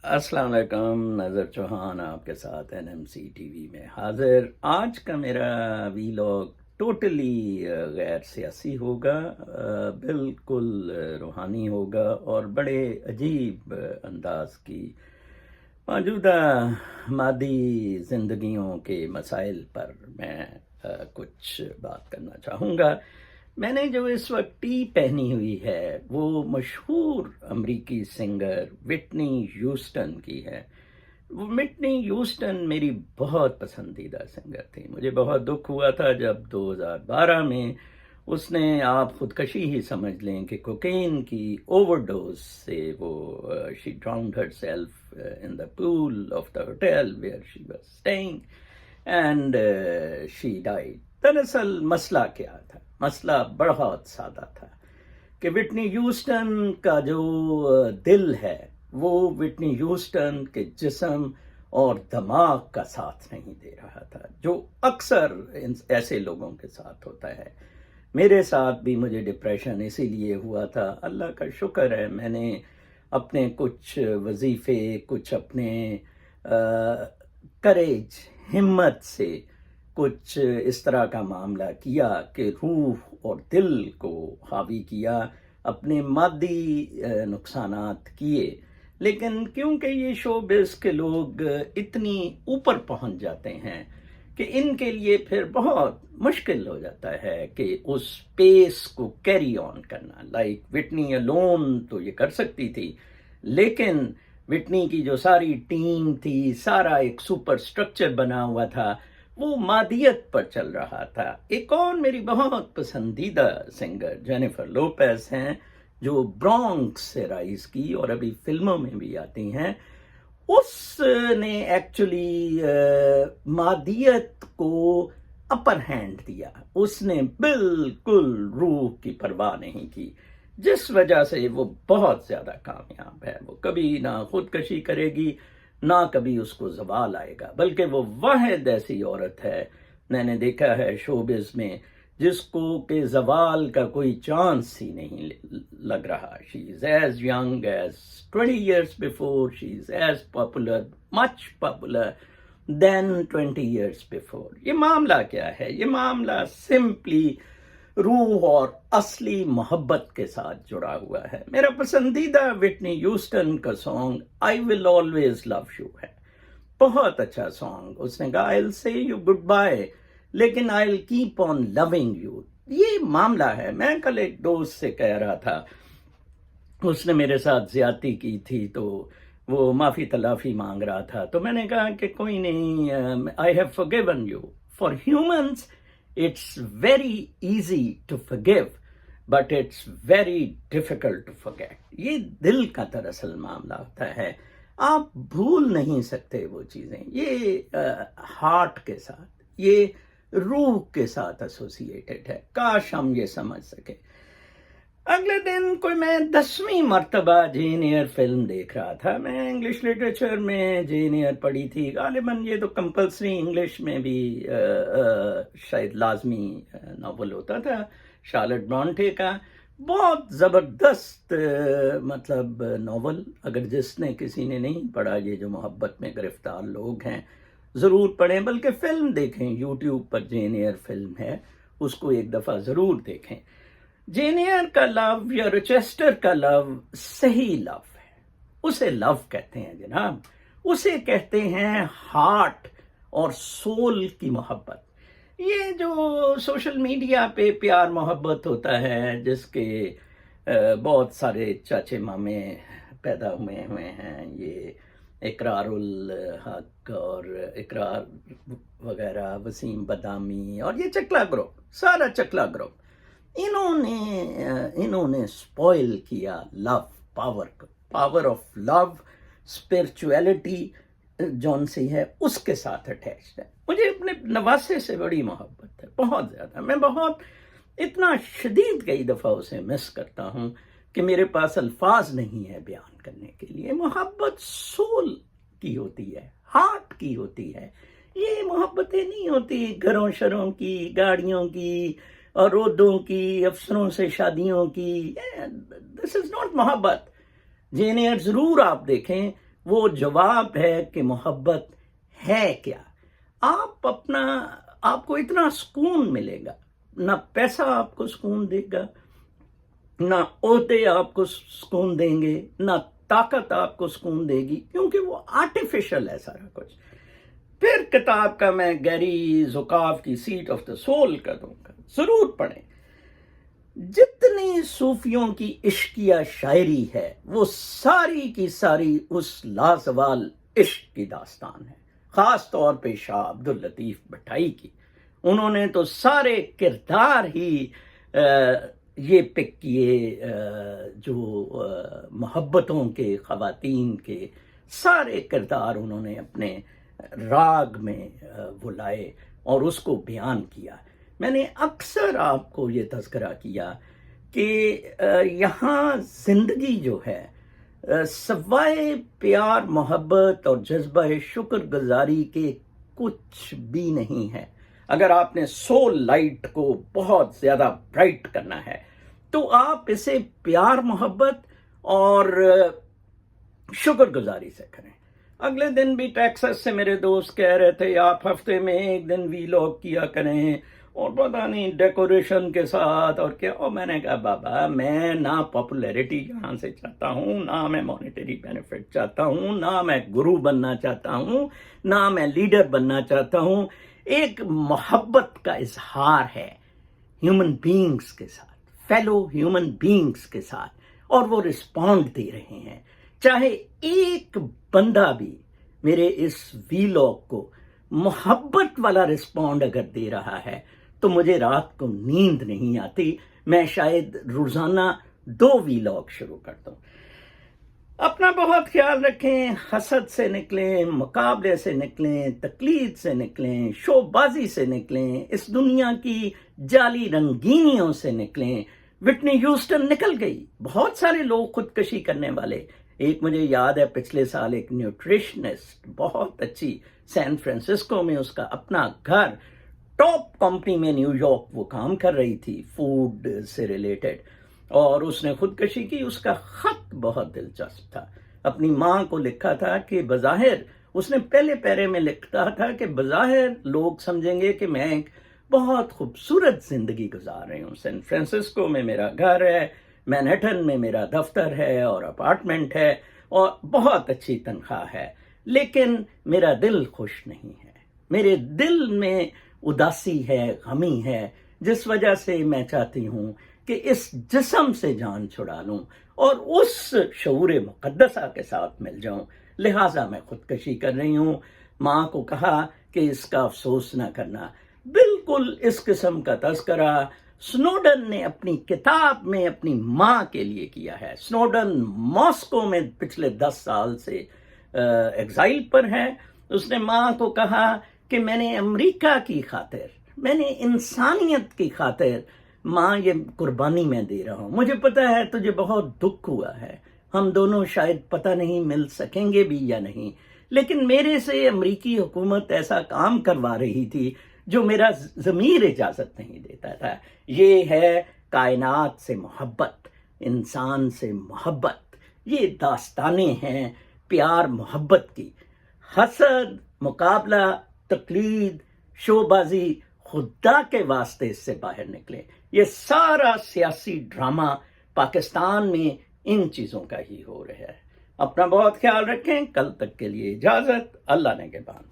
السلام علیکم، نظر چوہان آپ کے ساتھ NMC TV میں حاضر۔ آج کا میرا ویلاگ ٹوٹلی غیر سیاسی ہوگا، بالکل روحانی ہوگا اور بڑے عجیب انداز کی موجودہ مادی زندگیوں کے مسائل پر میں کچھ بات کرنا چاہوں گا۔ میں نے جو اس وقت ٹی پہنی ہوئی ہے وہ مشہور امریکی سنگر وٹنی ہیوسٹن کی ہے۔ وٹنی ہیوسٹن میری بہت پسندیدہ سنگر تھی۔ مجھے بہت دکھ ہوا تھا جب 2012 میں اس نے، آپ خودکشی ہی سمجھ لیں کہ کوکین کی اوور ڈوز سے وہ she drowned herself in the pool of the hotel where she was staying and she died. دراصل مسئلہ کیا تھا؟ مسئلہ بہت سادہ تھا کہ وٹنی ہیوسٹن کا جو دل ہے وہ وٹنی ہیوسٹن کے جسم اور دماغ کا ساتھ نہیں دے رہا تھا، جو اکثر ایسے لوگوں کے ساتھ ہوتا ہے۔ میرے ساتھ بھی مجھے ڈپریشن اسی لیے ہوا تھا۔ اللہ کا شکر ہے میں نے اپنے کچھ وظیفے، کچھ اپنے کریج، ہمت سے کچھ اس طرح کا معاملہ کیا کہ روح اور دل کو حاوی کیا، اپنے مادی نقصانات کیے، لیکن کیونکہ یہ شوبز کے لوگ اتنی اوپر پہنچ جاتے ہیں کہ ان کے لیے پھر بہت مشکل ہو جاتا ہے کہ اس پیس کو کیری آن کرنا۔ لائک وٹنی الون تو یہ کر سکتی تھی، لیکن وٹنی کی جو ساری ٹیم تھی، سارا ایک سپر سٹرکچر بنا ہوا تھا، وہ مادیت پر چل رہا تھا۔ ایک اور میری بہت پسندیدہ سنگر جینیفر لوپیز ہیں، جو برونکس سے رائز کی اور ابھی فلموں میں بھی آتی ہیں۔ اس نے ایکچولی مادیت کو اپر ہینڈ دیا، اس نے بالکل روح کی پرواہ نہیں کی، جس وجہ سے وہ بہت زیادہ کامیاب ہے۔ وہ کبھی نہ خودکشی کرے گی، نہ کبھی اس کو زوال آئے گا، بلکہ وہ واحد ایسی عورت ہے میں نے دیکھا ہے شوبز میں جس کو کہ زوال کا کوئی چانس ہی نہیں لگ رہا۔ She is as young as 20 years before, she is as popular, much popular than 20 years before۔ یہ معاملہ کیا ہے؟ یہ معاملہ سمپلی روح اور اصلی محبت کے ساتھ جڑا ہوا ہے۔ میرا پسندیدہ وٹنی ہیوسٹن کا song I Will Always Love You ہے، بہت اچھا سانگ۔ اس نے کہا I'll say you goodbye لیکن I'll keep on loving you۔ یہ معاملہ ہے۔ میں کل ایک دوست سے کہہ رہا تھا، اس نے میرے ساتھ زیادتی کی تھی تو وہ معافی تلافی مانگ رہا تھا، تو میں نے کہا کہ کوئی نہیں، I have forgiven you۔ For humans it's very easy to forgive but it's very difficult to forget۔ یہ دل کا دراصل معاملہ ہوتا ہے، آپ بھول نہیں سکتے وہ چیزیں۔ یہ ہارٹ کے ساتھ، یہ روح کے ساتھ ایسوسیٹڈ ہے۔ کاش ہم یہ سمجھ سکے۔ اگلے دن کوئی میں 10ویں مرتبہ جین ایئر فلم دیکھ رہا تھا۔ میں انگلش لٹریچر میں جین ایئر پڑھی تھی، غالباً یہ تو کمپلسری انگلش میں بھی شاید لازمی ناول ہوتا تھا، شارلٹ برانٹے کا۔ بہت زبردست مطلب ناول، اگر جس نے کسی نے نہیں پڑھا، یہ جو محبت میں گرفتار لوگ ہیں ضرور پڑھیں، بلکہ فلم دیکھیں، یوٹیوب پر جین ایئر فلم ہے، اس کو ایک دفعہ ضرور دیکھیں۔ جین ایئر کا لو یا روچیسٹر کا لو صحیح لو ہے، اسے لو کہتے ہیں جناب، اسے کہتے ہیں ہارٹ اور سول کی محبت۔ یہ جو سوشل میڈیا پہ پیار محبت ہوتا ہے، جس کے بہت سارے چاچے مامے پیدا ہوئے ہیں، یہ اقرار الحق اور اقرار وغیرہ، وسیم بادامی اور یہ چکلا گروہ، سارا چکلا گروہ، انہوں نے سپوائل کیا لو، پاور آف لو، اسپرچویلٹی جون سی ہے اس کے ساتھ اٹیچڈ ہے۔ مجھے اپنے نواسے سے بڑی محبت ہے، بہت زیادہ۔ میں بہت اتنا شدید کئی دفعہ اسے مس کرتا ہوں کہ میرے پاس الفاظ نہیں ہے بیان کرنے کے لیے۔ محبت سول کی ہوتی ہے، ہارٹ کی ہوتی ہے۔ یہ محبتیں نہیں ہوتی گھروں شروں کی، گاڑیوں کی اور رودوں کی، افسروں سے شادیوں کی۔ دس از ناٹ محبت۔ جین ایئر ضرور آپ دیکھیں، وہ جواب ہے کہ محبت ہے کیا. آپ کو اتنا سکون ملے گا، نہ پیسہ آپ کو سکون دے گا، نہ عہدے آپ کو سکون دیں گے، نہ طاقت آپ کو سکون دے گی، کیونکہ وہ آرٹیفیشل ہے سارا کچھ. پھر کتاب کا میں گیری زکاف کی سیٹ آف دا سول کا دوں گا، ضرور پڑھیں. جتنی صوفیوں کی عشقیہ شاعری ہے وہ ساری کی ساری اس لازوال عشق کی داستان ہے، خاص طور پہ شاہ عبداللطیف بھٹائی کی. انہوں نے تو سارے کردار ہی یہ پک کیے، جو محبتوں کے، خواتین کے سارے کردار انہوں نے اپنے راگ میں وہ لائے اور اس کو بیان کیا. میں نے اکثر آپ کو یہ تذکرہ کیا کہ یہاں زندگی جو ہے سوائے پیار، محبت اور جذبہ شکر گزاری کے کچھ بھی نہیں ہے. اگر آپ نے سول لائٹ کو بہت زیادہ برائٹ کرنا ہے تو آپ اسے پیار، محبت اور شکر گزاری سے کریں. اگلے دن بھی ٹیکسس سے میرے دوست کہہ رہے تھے آپ ہفتے میں ایک دن ویلاگ کیا کریں اور پتہ نہیں ڈیکوریشن کے ساتھ اور کیا. اور میں نے کہا بابا میں نہ پاپولیرٹی یہاں سے چاہتا ہوں، نہ میں مانیٹری بینیفٹ چاہتا ہوں، نہ میں گرو بننا چاہتا ہوں، نہ میں لیڈر بننا چاہتا ہوں. ایک محبت کا اظہار ہے ہیومن بینگز کے ساتھ، فیلو ہیومن بینگز کے ساتھ، اور وہ رسپونڈ دے رہے ہیں. چاہے ایک بندہ بھی میرے اس ویلاگ کو محبت والا رسپونڈ اگر دے رہا ہے تو مجھے رات کو نیند نہیں آتی. میں شاید روزانہ 2 ویلاگ شروع کر دوں. اپنا بہت خیال رکھیں، حسد سے نکلیں، مقابلے سے نکلیں، تقلید سے نکلیں، شو بازی سے نکلیں، اس دنیا کی جعلی رنگینیوں سے نکلیں. وٹنی ہیوسٹن نکل گئی، بہت سارے لوگ خودکشی کرنے والے. ایک مجھے یاد ہے پچھلے سال ایک نیوٹریشنسٹ، بہت اچھی، سین فرانسسکو میں اس کا اپنا گھر، ٹاپ کمپنی میں نیو یارک وہ کام کر رہی تھی فوڈ سے ریلیٹڈ، اور اس نے خودکشی کی. اس کا خط بہت دلچسپ تھا. اپنی ماں کو لکھا تھا کہ بظاہر، اس نے پہلے پیرے میں لکھتا تھا کہ بظاہر لوگ سمجھیں گے کہ میں ایک بہت خوبصورت زندگی گزار رہی ہوں، سین فرانسسکو میں میرا گھر ہے، مینہٹن میں میرا دفتر ہے اور اپارٹمنٹ ہے اور بہت اچھی تنخواہ ہے، لیکن میرا دل خوش نہیں ہے. میرے دل میں اداسی ہے، غمی ہے، جس وجہ سے میں چاہتی ہوں کہ اس جسم سے جان چھڑا لوں اور اس شعور مقدسہ کے ساتھ مل جاؤں، لہٰذا میں خودکشی کر رہی ہوں. ماں کو کہا کہ اس کا افسوس نہ کرنا. بالکل اس قسم کا تذکرہ سنوڈن نے اپنی کتاب میں اپنی ماں کے لیے کیا ہے. سنوڈن ماسکو میں پچھلے 10 سال سے ایگزائل پر ہے. اس نے ماں کو کہا کہ میں نے امریکہ کی خاطر، میں نے انسانیت کی خاطر ماں یہ قربانی میں دے رہا ہوں. مجھے پتا ہے تجھے بہت دکھ ہوا ہے، ہم دونوں شاید پتہ نہیں مل سکیں گے بھی یا نہیں، لیکن میرے سے امریکی حکومت ایسا کام کروا رہی تھی جو میرا ضمیر اجازت نہیں دیتا تھا. یہ ہے کائنات سے محبت، انسان سے محبت. یہ داستانیں ہیں پیار محبت کی. حسد، مقابلہ، تقلید، شو بازی، خدا کے واسطے اس سے باہر نکلے. یہ سارا سیاسی ڈرامہ پاکستان میں ان چیزوں کا ہی ہو رہا ہے. اپنا بہت خیال رکھیں. کل تک کے لیے اجازت. اللہ نگہبان.